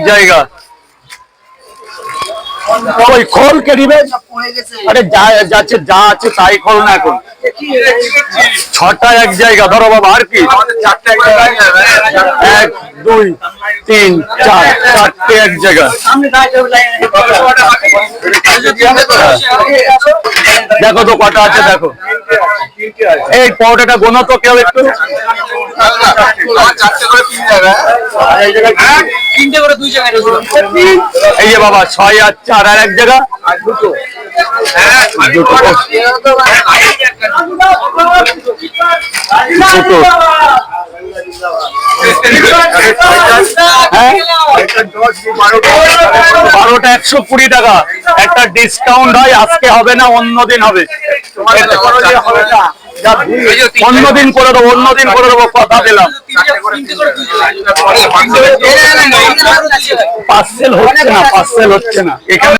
জায়গা ওই খোল কে দিবে? আরে যা যাচ্ছে যা আছে তাই খোল না এখন। ছটা এক জায়গা ধরো বাবা, আর কি? 1 2 3 4 চারটে এক জায়গা। দেখো তো কটা আছে, দেখো এই পরোটাটা গোনো তো কেউ একটু। এই যে বাবা 6 আর 4 আর এক জায়গা দুটো। বারোটা 120 টাকা। একটা ডিসকাউন্ট হয়, আজকে হবে না, অন্যদিন হবে। অন্যদিন করে দেবো, অন্যদিন করে দেবো, কথা দিলাম। পার্সেল হচ্ছে না, পার্সেল হচ্ছে না এখানে।